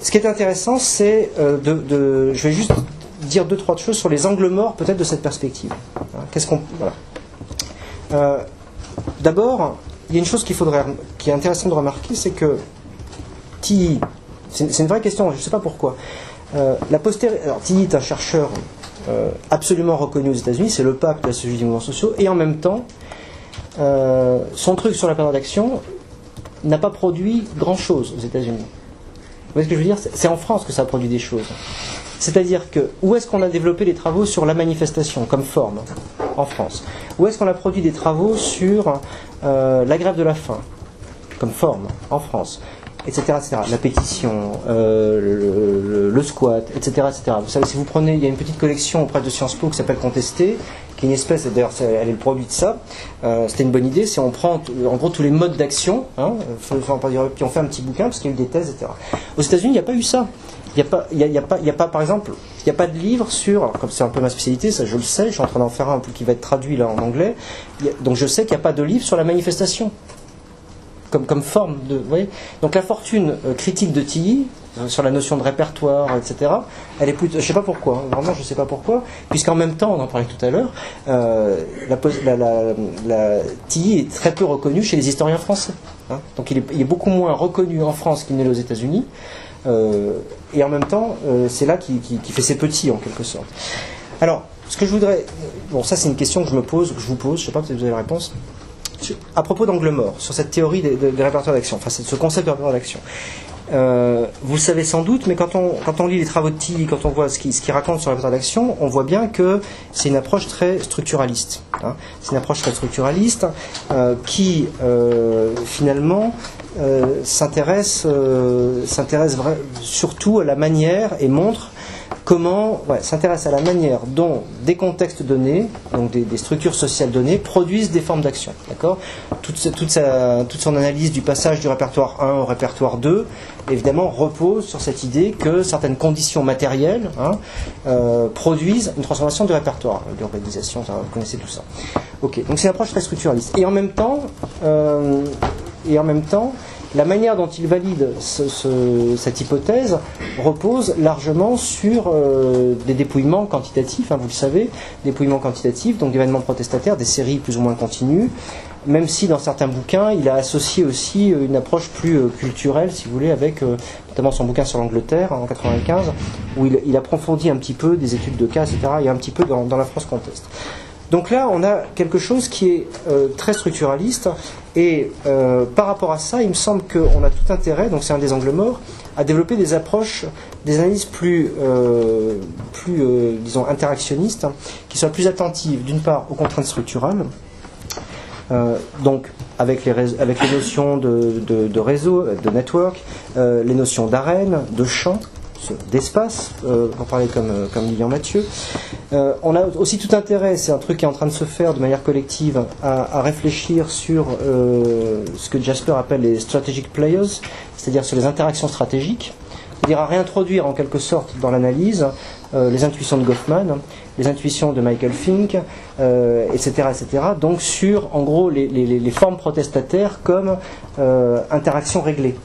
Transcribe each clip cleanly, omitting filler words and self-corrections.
ce qui est intéressant, c'est je vais juste dire 2-3 choses sur les angles morts peut-être de cette perspective. Voilà. D'abord, il y a une chose qui est intéressant de remarquer, c'est que Tilly, c'est une vraie question, je ne sais pas pourquoi. Alors Tilly est un chercheur absolument reconnu aux États-Unis, c'est le pape de la sociologie des mouvements sociaux, et en même temps, son truc sur la période d'action n'a pas produit grand-chose aux États-Unis. Vous voyez ce que je veux dire ? C'est en France que ça a produit des choses. C'est-à-dire que, où est-ce qu'on a développé les travaux sur la manifestation comme forme en France ? Où est-ce qu'on a produit des travaux sur la grève de la faim comme forme en France ? Etc., etc. La pétition, le squat, etc., etc. Vous savez, si vous prenez, il y a une petite collection auprès de Sciences Po qui s'appelle Contester, qui est une espèce, d'ailleurs elle est le produit de ça, c'était une bonne idée, c'est on prend en gros tous les modes d'action, puis on fait un petit bouquin, parce qu'il y a eu des thèses, etc. Aux États-Unis, il n'y a pas eu ça. Il n'y a pas, par exemple, il n'y a pas de livre sur, comme c'est un peu ma spécialité, ça je le sais, je suis en train d'en faire un qui va être traduit là en anglais, donc je sais qu'il n'y a pas de livre sur la manifestation. Comme forme de. Vous voyez ? Donc la fortune critique de Tilly, sur la notion de répertoire, etc., elle est plutôt. Je ne sais pas pourquoi, vraiment je ne sais pas pourquoi, puisqu'en même temps, on en parlait tout à l'heure, Tilly est très peu reconnu chez les historiens français. Hein. Donc il est beaucoup moins reconnu en France qu'il n'est aux États-Unis, et en même temps, c'est là qu'il fait ses petits, en quelque sorte. Alors, ce que je voudrais. Bon, ça c'est une question que je me pose, que je vous pose, je ne sais pas si vous avez la réponse. À propos d'angle mort, sur cette théorie des répertoires d'action, enfin ce concept de répertoire d'action, vous le savez sans doute, mais quand on lit les travaux de Tilly, quand on voit ce qu'il raconte sur le répertoire d'action, on voit bien que c'est une approche très structuraliste. Hein. C'est une approche très structuraliste qui finalement s'intéresse surtout à la manière et montre s'intéresse à la manière dont des contextes donnés, donc des structures sociales données, produisent des formes d'action. D'accord ? Toute son analyse du passage du répertoire 1 au répertoire 2, évidemment, repose sur cette idée que certaines conditions matérielles produisent une transformation du répertoire. L'urbanisation, vous connaissez tout ça. Ok, donc c'est une approche très structuraliste. Et en même temps, la manière dont il valide cette hypothèse repose largement sur des dépouillements quantitatifs, vous le savez, dépouillements quantitatifs, donc d'événements protestataires, des séries plus ou moins continues, même si dans certains bouquins, il a associé aussi une approche plus culturelle, si vous voulez, avec notamment son bouquin sur l'Angleterre, en 1995, où il approfondit un petit peu des études de cas, etc., et un petit peu dans la France conteste. Donc là, on a quelque chose qui est très structuraliste, et par rapport à ça, il me semble qu'on a tout intérêt, donc c'est un des angles morts, à développer des approches, des analyses plus disons, interactionnistes, qui soient plus attentives, d'une part, aux contraintes structurales, donc avec les notions de réseau, de network, les notions d'arène, de champ, d'espace, pour parler comme Lilian Mathieu. On a aussi tout intérêt, c'est un truc qui est en train de se faire de manière collective, à réfléchir sur ce que Jasper appelle les strategic players, c'est-à-dire sur les interactions stratégiques, c'est-à-dire à réintroduire en quelque sorte dans l'analyse les intuitions de Goffman, les intuitions de Michael Fink, etc., etc. Donc sur, en gros, les formes protestataires comme interactions réglées.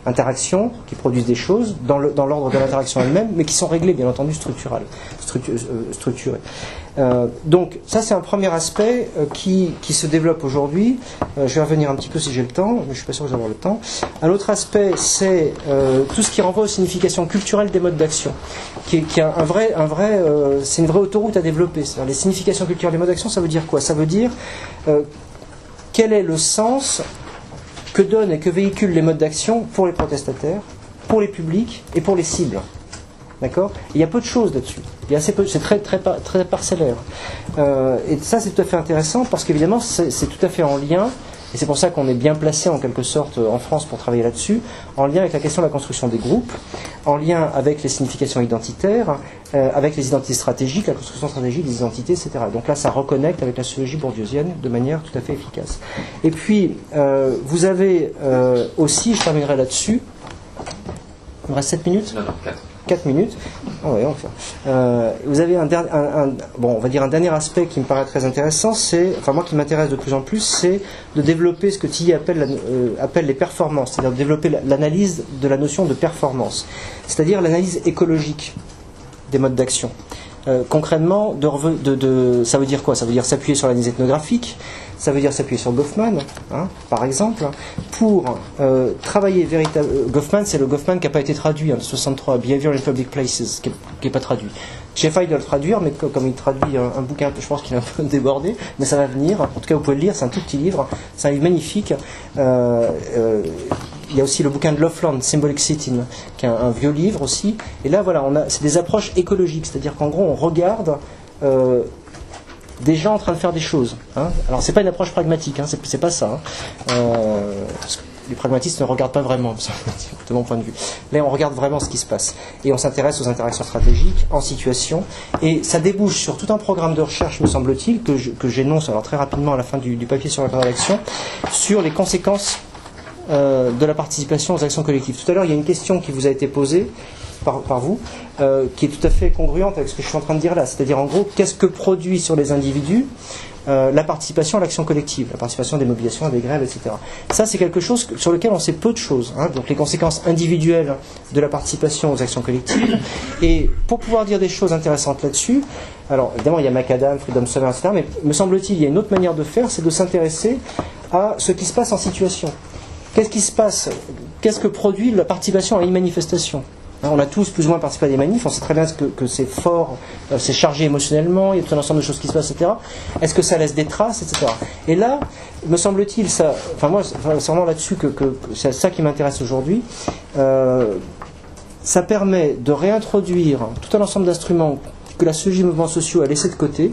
Interactions qui produisent des choses dans l'ordre de l'interaction elle-même, mais qui sont réglées, bien entendu, structurées. Donc ça, c'est un premier aspect qui se développe aujourd'hui. Je vais revenir un petit peu si j'ai le temps, mais je ne suis pas sûr que je vais avoir le temps. Un autre aspect, c'est tout ce qui renvoie aux significations culturelles des modes d'action, qui est c'est une vraie autoroute à développer. C'est-à-dire, les significations culturelles des modes d'action, ça veut dire quoi ? Ça veut dire quel est le sens que donnent et que véhiculent les modes d'action pour les protestataires, pour les publics et pour les cibles. D'accord ? Il y a peu de choses là-dessus. Il y a assez peu, c'est très parcellaire. Et ça, c'est tout à fait intéressant parce qu'évidemment, c'est tout à fait en lien, et c'est pour ça qu'on est bien placé en quelque sorte en France pour travailler là-dessus, en lien avec la question de la construction des groupes, en lien avec les significations identitaires, avec les identités stratégiques, la construction stratégique des identités, etc. Donc là, ça reconnecte avec la sociologie bourdieusienne de manière tout à fait efficace. Et puis, vous avez aussi, je terminerai là-dessus, Il me reste 7 minutes? Non, 4. 4 minutes. Oh, ouais, enfin. Vous avez on va dire un dernier aspect qui me paraît très intéressant, moi qui m'intéresse de plus en plus, c'est de développer ce que Tilly appelle les performances, c'est-à-dire de développer l'analyse de la notion de performance, c'est-à-dire l'analyse écologique des modes d'action. Concrètement, ça veut dire quoi? Ça veut dire s'appuyer sur l'analyse ethnographique, ça veut dire s'appuyer sur Goffman, par exemple, pour travailler véritablement. Goffman, c'est le Goffman qui n'a pas été traduit en 1963, Behavior in Public Places, qui n'est pas traduit. J'ai failli de le traduire, mais comme il traduit un bouquin, je pense qu'il est un peu débordé, mais ça va venir. En tout cas, vous pouvez le lire, c'est un tout petit livre, c'est un livre magnifique. Il y a aussi le bouquin de Loveland, Symbolic Sitting, qui est un vieux livre aussi. Et là, voilà, c'est des approches écologiques, c'est-à-dire qu'en gros, on regarde des gens en train de faire des choses. Alors, c'est pas une approche pragmatique, c'est pas ça. Parce que les pragmatistes ne regardent pas vraiment, de mon point de vue. Là, on regarde vraiment ce qui se passe. Et on s'intéresse aux interactions stratégiques, en situation. Et ça débouche sur tout un programme de recherche, me semble-t-il, que j'énonce alors très rapidement à la fin du papier sur la rédaction, sur les conséquences de la participation aux actions collectives. Tout à l'heure, il y a une question qui vous a été posée par vous, qui est tout à fait congruente avec ce que je suis en train de dire là. C'est-à-dire, en gros, qu'est-ce que produit sur les individus la participation à l'action collective, la participation à des mobilisations, à des grèves, etc. Ça, c'est quelque chose sur lequel on sait peu de choses. Donc, les conséquences individuelles de la participation aux actions collectives. Et pour pouvoir dire des choses intéressantes là-dessus, alors, évidemment, il y a Macadam, Freedom Summer, etc. Mais me semble-t-il, il y a une autre manière de faire, c'est de s'intéresser à ce qui se passe en situation. Qu'est-ce qui se passe? Qu'est-ce que produit la participation à une manifestation? On a tous plus ou moins participé à des manifs, on sait très bien que c'est fort, c'est chargé émotionnellement, il y a tout un ensemble de choses qui se passent, etc. Est-ce que ça laisse des traces, etc. Et là, me semble-t-il, c'est vraiment là-dessus que c'est ça qui m'intéresse aujourd'hui, ça permet de réintroduire tout un ensemble d'instruments que la sociologie des mouvements sociaux a laissé de côté,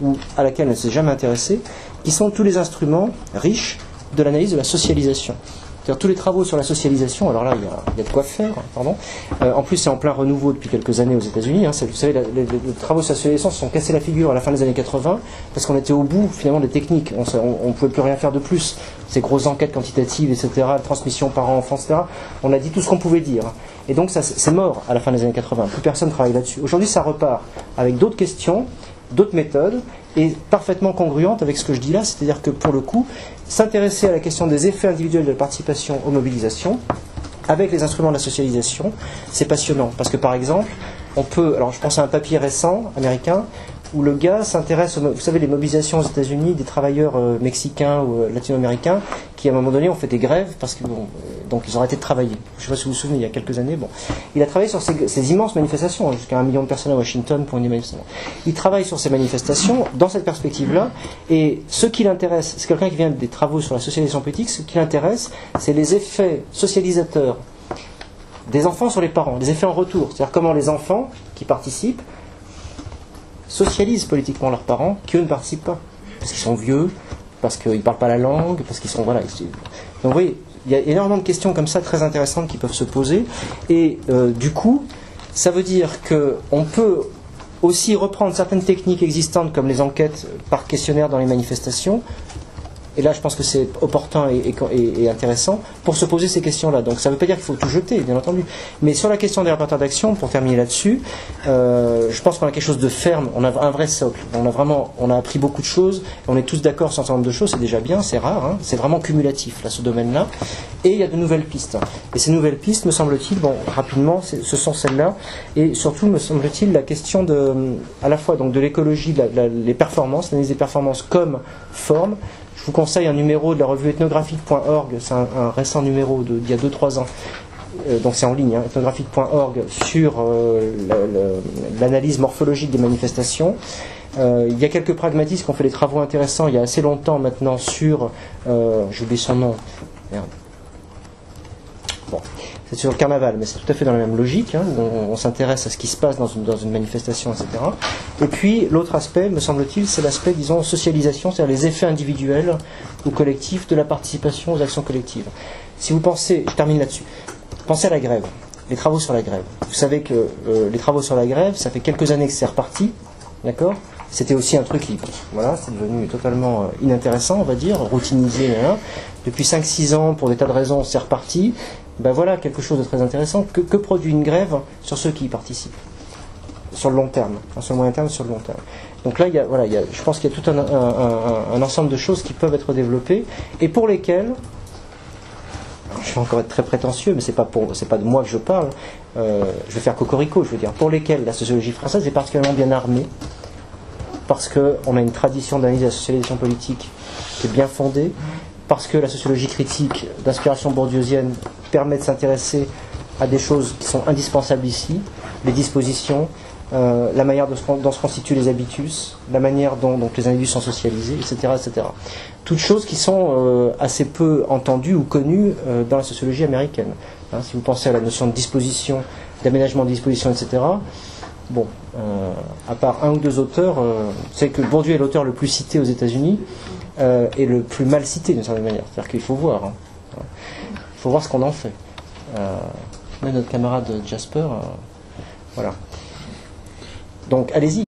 ou à laquelle elle ne s'est jamais intéressée, qui sont tous les instruments riches de l'analyse de la socialisation. C'est-à-dire tous les travaux sur la socialisation, alors là, il y a de quoi faire, pardon. En plus, c'est en plein renouveau depuis quelques années aux États-Unis. Vous savez, les travaux sur la socialisation se sont cassés la figure à la fin des années 80, parce qu'on était au bout, finalement, des techniques. On ne pouvait plus rien faire de plus. Ces grosses enquêtes quantitatives, etc., transmission parents-enfants, etc., on a dit tout ce qu'on pouvait dire. Et donc, ça, c'est mort à la fin des années 80. Plus personne ne travaille là-dessus. Aujourd'hui, ça repart avec d'autres questions, d'autres méthodes, et parfaitement congruente avec ce que je dis là, c'est-à-dire que pour le coup, s'intéresser à la question des effets individuels de la participation aux mobilisations, avec les instruments de la socialisation, c'est passionnant. Parce que par exemple, alors je pense à un papier récent, américain, où le gars s'intéresse, vous savez, les mobilisations aux États-Unis des travailleurs mexicains ou latino-américains qui, à un moment donné, ont fait des grèves parce que, donc ils ont arrêté de travailler. Je ne sais pas si vous vous souvenez, il y a quelques années. Il a travaillé sur ces immenses manifestations, jusqu'à 1 million de personnes à Washington pour une manifestation. Il travaille sur ces manifestations dans cette perspective-là, et ce qui l'intéresse, c'est quelqu'un qui vient des travaux sur la socialisation politique, ce qui l'intéresse, c'est les effets socialisateurs des enfants sur les parents, les effets en retour. C'est-à-dire comment les enfants qui participent socialisent politiquement leurs parents qui eux ne participent pas parce qu'ils sont vieux, parce qu'ils ne parlent pas la langue, parce qu'ils sont donc vous voyez, il y a énormément de questions comme ça très intéressantes qui peuvent se poser, et du coup ça veut dire qu'on peut aussi reprendre certaines techniques existantes comme les enquêtes par questionnaire dans les manifestations. Et là, je pense que c'est opportun et intéressant pour se poser ces questions-là. Donc, ça ne veut pas dire qu'il faut tout jeter, bien entendu. Mais sur la question des répertoires d'action, pour terminer là-dessus, je pense qu'on a quelque chose de ferme. On a un vrai socle. On a appris beaucoup de choses. On est tous d'accord sur un certain nombre de choses. C'est déjà bien, c'est rare. C'est vraiment cumulatif, là, ce domaine-là. Et il y a de nouvelles pistes. Et ces nouvelles pistes, me semble-t-il, rapidement, ce sont celles-là. Et surtout, me semble-t-il, la question à la fois donc, de l'écologie, les performances, l'analyse des performances comme forme. Je vous conseille un numéro de la revue ethnographique.org, c'est un récent numéro d'il y a 2-3 ans, donc c'est en ligne, ethnographique.org, sur l'analyse morphologique des manifestations. Il y a quelques pragmatistes qui ont fait des travaux intéressants il y a assez longtemps maintenant sur, j'ai oublié son nom, merde. C'est sur le carnaval, mais c'est tout à fait dans la même logique, où on s'intéresse à ce qui se passe dans une manifestation, etc. Et puis, l'autre aspect, me semble-t-il, c'est l'aspect, disons, socialisation, c'est-à-dire les effets individuels ou collectifs de la participation aux actions collectives. Si vous pensez, je termine là-dessus, pensez à la grève, les travaux sur la grève. Vous savez que les travaux sur la grève, ça fait quelques années que c'est reparti, d'accord ? C'était aussi un truc qui, c'est devenu totalement inintéressant, on va dire, routinisé. Depuis 5-6 ans, pour des tas de raisons, c'est reparti. Ben voilà quelque chose de très intéressant. Que produit une grève sur ceux qui y participent sur le long terme, sur le moyen terme, sur le long terme. Donc là, je pense qu'il y a tout un ensemble de choses qui peuvent être développées et pour lesquelles, je vais encore être très prétentieux, mais c'est pas de moi que je parle, je vais faire cocorico, je veux dire, pour lesquelles la sociologie française est particulièrement bien armée, parce qu'on a une tradition d'analyse de la socialisation politique qui est bien fondée, parce que la sociologie critique d'inspiration bourdieusienne permet de s'intéresser à des choses qui sont indispensables ici, les dispositions, la manière dont se constituent les habitus, la manière dont donc, les individus sont socialisés, etc. etc. Toutes choses qui sont assez peu entendues ou connues dans la sociologie américaine. Hein, si vous pensez à la notion de disposition, d'aménagement de disposition, etc., bon, à part un ou deux auteurs, c'est que Bourdieu est l'auteur le plus cité aux États-Unis et le plus mal cité d'une certaine manière. C'est-à-dire qu'il faut voir. Il faut voir ce qu'on en fait. Même notre camarade Jasper, voilà. Donc allez-y.